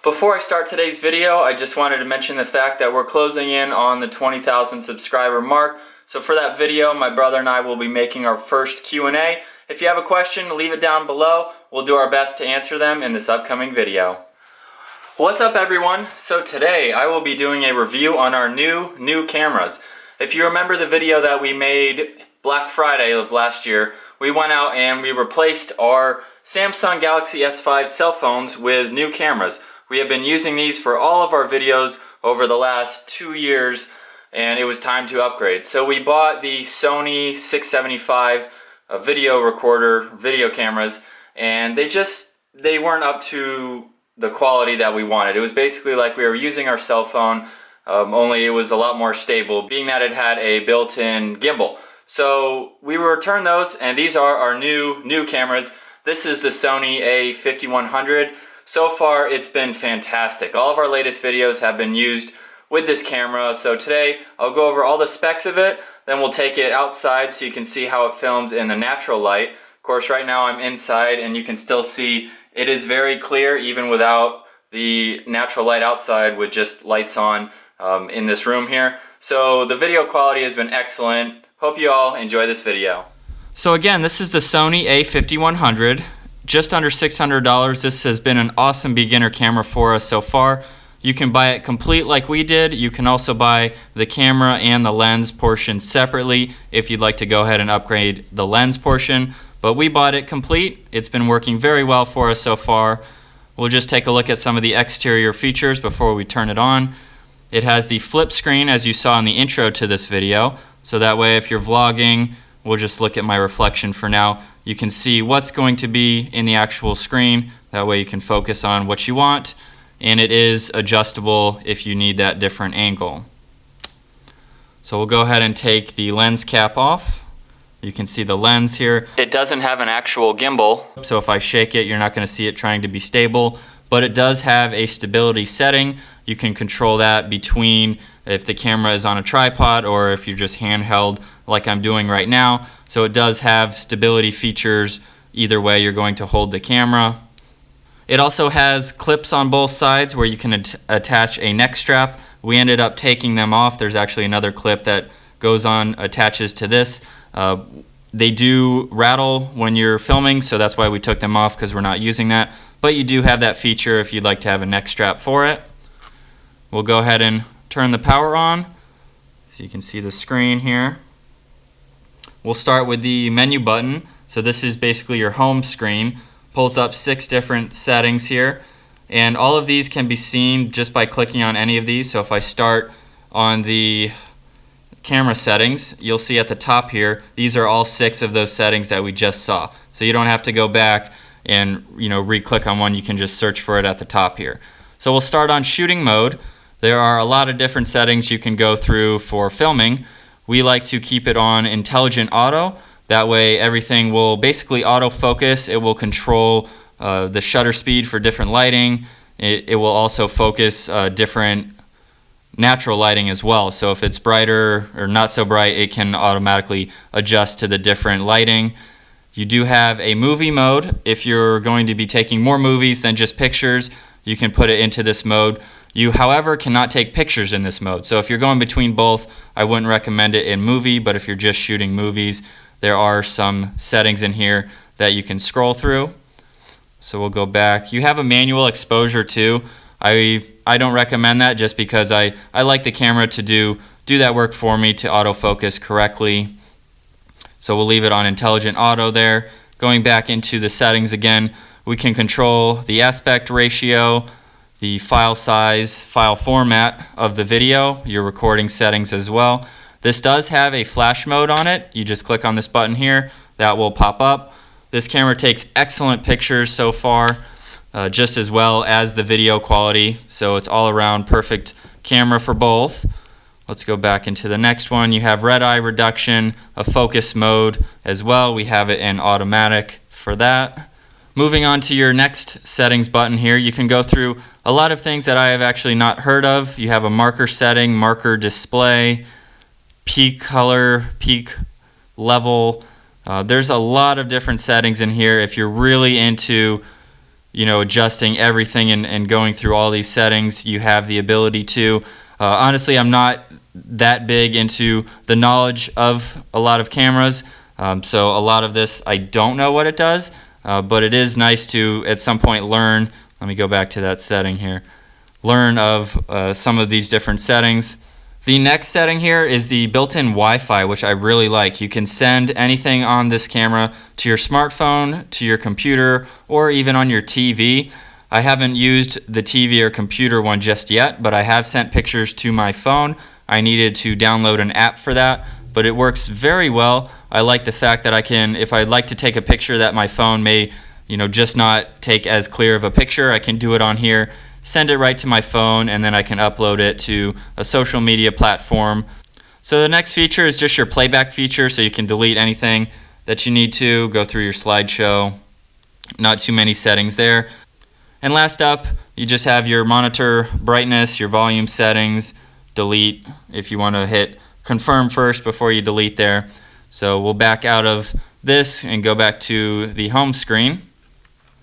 Before I start today's video, I just wanted to mention the fact that we're closing in on the 20,000 subscriber mark. So for that video, my brother and I will be making our first Q&A. If you have a question, leave it down below. We'll do our best to answer them in this upcoming video. What's up everyone? So today I will be doing a review on our new cameras. If you remember the video that we made Black Friday of last year, we went out and we replaced our Samsung Galaxy S5 cell phones with new cameras. We have been using these for all of our videos over the last 2 years, and it was time to upgrade. So we bought the Sony 675 video cameras, and they weren't up to the quality that we wanted. It was basically like we were using our cell phone, only it was a lot more stable, being that it had a built-in gimbal. So we returned those, and these are our new cameras. This is the Sony a5100. So far, it's been fantastic. All of our latest videos have been used with this camera. So today, I'll go over all the specs of it, then we'll take it outside so you can see how it films in the natural light. Of course, right now I'm inside and you can still see it is very clear even without the natural light outside with just lights on in this room here. So the video quality has been excellent. Hope you all enjoy this video. So again, this is the Sony a5100. Just under $600. This has been an awesome beginner camera for us so far. You can buy it complete like we did. You can also buy the camera and the lens portion separately if you'd like to go ahead and upgrade the lens portion. But we bought it complete. It's been working very well for us so far. We'll just take a look at some of the exterior features before we turn it on. It has the flip screen as you saw in the intro to this video. So that way if you're vlogging, we'll just look at my reflection for now. You can see what's going to be in the actual screen. That way you can focus on what you want. And it is adjustable if you need that different angle. So we'll go ahead and take the lens cap off. You can see the lens here. It doesn't have an actual gimbal, so if I shake it, you're not going to see it trying to be stable. But it does have a stability setting. You can control that between if the camera is on a tripod or if you're just handheld like I'm doing right now. So it does have stability features either way you're going to hold the camera. It also has clips on both sides where you can attach a neck strap. We ended up taking them off. There's actually another clip that goes on, attaches to this. They do rattle when you're filming, so that's why we took them off, because we're not using that. But you do have that feature if you'd like to have a neck strap for it. We'll go ahead and turn the power on so you can see the screen here. We'll start with the menu button. So this is basically your home screen. Pulls up 6 different settings here, and all of these can be seen just by clicking on any of these. So if I start on the camera settings, you'll see at the top here, these are all 6 of those settings that we just saw. So you don't have to go back and re-click on one. You can just search for it at the top here. So we'll start on shooting mode. There are a lot of different settings you can go through for filming. We like to keep it on intelligent auto. That way everything will basically autofocus. It will control the shutter speed for different lighting. It will also focus different natural lighting as well. So if it's brighter or not so bright, it can automatically adjust to the different lighting. You do have a movie mode. If you're going to be taking more movies than just pictures, you can put it into this mode. You, however, cannot take pictures in this mode. So if you're going between both, I wouldn't recommend it in movie, but if you're just shooting movies, there are some settings in here that you can scroll through. So we'll go back. You have a manual exposure too. I don't recommend that just because I like the camera to do that work for me to autofocus correctly. So we'll leave it on intelligent auto there. Going back into the settings again, we can control the aspect ratio, the file size, file format of the video, your recording settings as well. This does have a flash mode on it. You just click on this button here, that will pop up. This camera takes excellent pictures so far, just as well as the video quality. So it's all around perfect camera for both. Let's go back into the next one. You have Redeye Reduction, a focus mode as well. We have it in automatic for that. Moving on to your next settings button here, you can go through a lot of things that I have actually not heard of. You have a marker setting, marker display, peak color, peak level. There's a lot of different settings in here. If you're really into adjusting everything and going through all these settings, you have the ability to. Honestly, I'm not that big into the knowledge of a lot of cameras, so a lot of this I don't know what it does, but it is nice to at some point learn. Let me go back to that setting here. Learn of some of these different settings. The next setting here is the built-in Wi-Fi, which I really like. You can send anything on this camera to your smartphone, to your computer, or even on your TV. I haven't used the TV or computer one just yet, but I have sent pictures to my phone. I needed to download an app for that, but it works very well. I like the fact that I can, if I'd like to take a picture that my phone may, just not take as clear of a picture, I can do it on here, send it right to my phone, and then I can upload it to a social media platform. So the next feature is just your playback feature, so you can delete anything that you need to, go through your slideshow. Not too many settings there. And last up, you just have your monitor brightness, your volume settings, delete if you want to hit confirm first before you delete there. So we'll back out of this and go back to the home screen.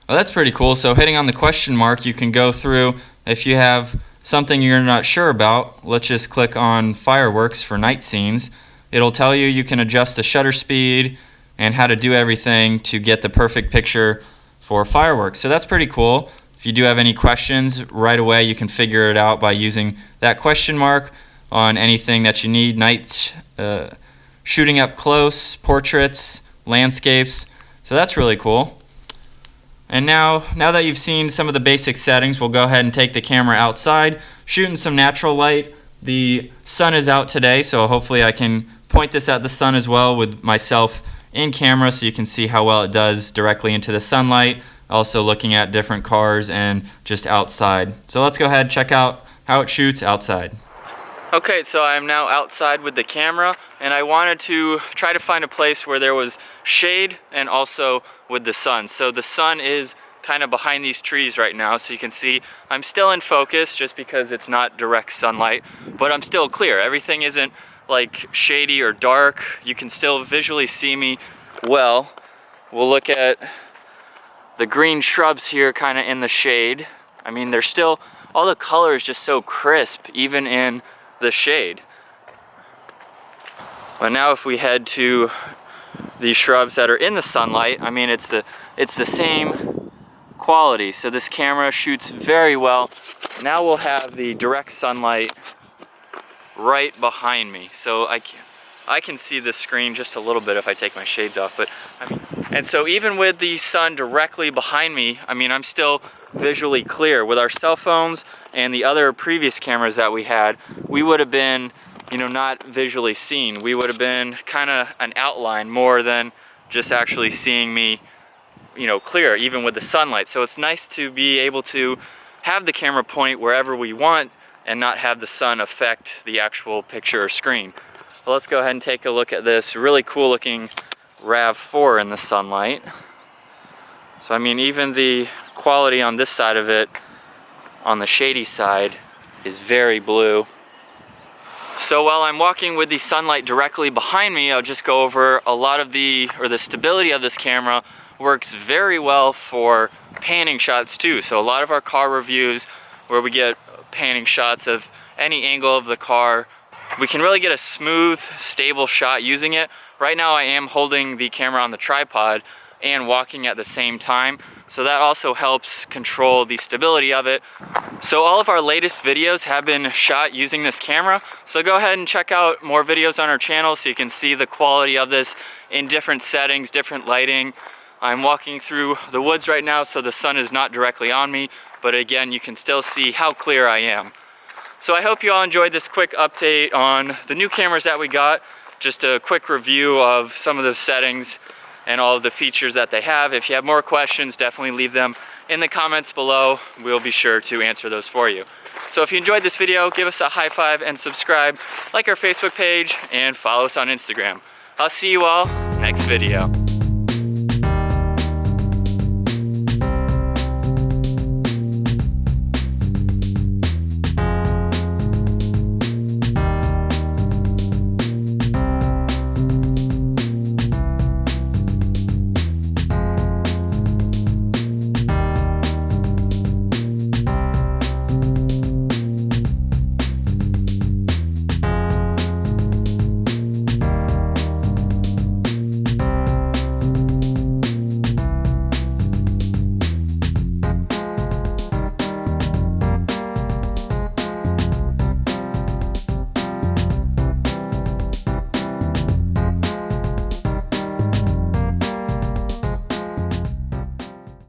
Well, that's pretty cool. So hitting on the question mark, you can go through if you have something you're not sure about. Let's just click on fireworks for night scenes. It'll tell you you can adjust the shutter speed and how to do everything to get the perfect picture for fireworks. So that's pretty cool. If you do have any questions, right away you can figure it out by using that question mark on anything that you need. Nights, shooting up close, portraits, landscapes. So that's really cool. And now that you've seen some of the basic settings, we'll go ahead and take the camera outside, shoot in some natural light. The sun is out today, so hopefully I can point this at the sun as well with myself in camera so you can see how well it does directly into the sunlight. Also looking at different cars and just outside. So let's go ahead and check out how it shoots outside. Okay, so I am now outside with the camera, and I wanted to try to find a place where there was shade and also with the sun. So the sun is kind of behind these trees right now, so you can see I'm still in focus just because it's not direct sunlight, but I'm still clear. Everything isn't like shady or dark. You can still visually see me well. We'll look at the green shrubs here kind of in the shade. I mean, they're still, all the color is just so crisp even in the shade. But now if we head to these shrubs that are in the sunlight, I mean, it's the same quality. So this camera shoots very well. Now we'll have the direct sunlight right behind me. So I can see the screen just a little bit if I take my shades off, but I mean, and so even with the sun directly behind me, I mean, I'm still visually clear. With our cell phones and the other previous cameras that we had, we would have been, not visually seen. We would have been kind of an outline more than just actually seeing me, clear, even with the sunlight. So it's nice to be able to have the camera point wherever we want and not have the sun affect the actual picture or screen. Well, let's go ahead and take a look at this really cool looking RAV4 in the sunlight. So I mean, even the quality on this side of it, on the shady side, is very blue. So while I'm walking with the sunlight directly behind me, I'll just go over a lot of the stability of this camera works very well for panning shots too. So a lot of our car reviews where we get panning shots of any angle of the car, we can really get a smooth, stable shot using it. Right now I am holding the camera on the tripod and walking at the same time, so that also helps control the stability of it. So all of our latest videos have been shot using this camera, so go ahead and check out more videos on our channel so you can see the quality of this in different settings, different lighting. I'm walking through the woods right now, so the sun is not directly on me, but again, you can still see how clear I am. So I hope you all enjoyed this quick update on the new cameras that we got. Just a quick review of some of the settings and all of the features that they have. If you have more questions, definitely leave them in the comments below. We'll be sure to answer those for you. So if you enjoyed this video, give us a high five and subscribe, like our Facebook page, and follow us on Instagram. I'll see you all next video.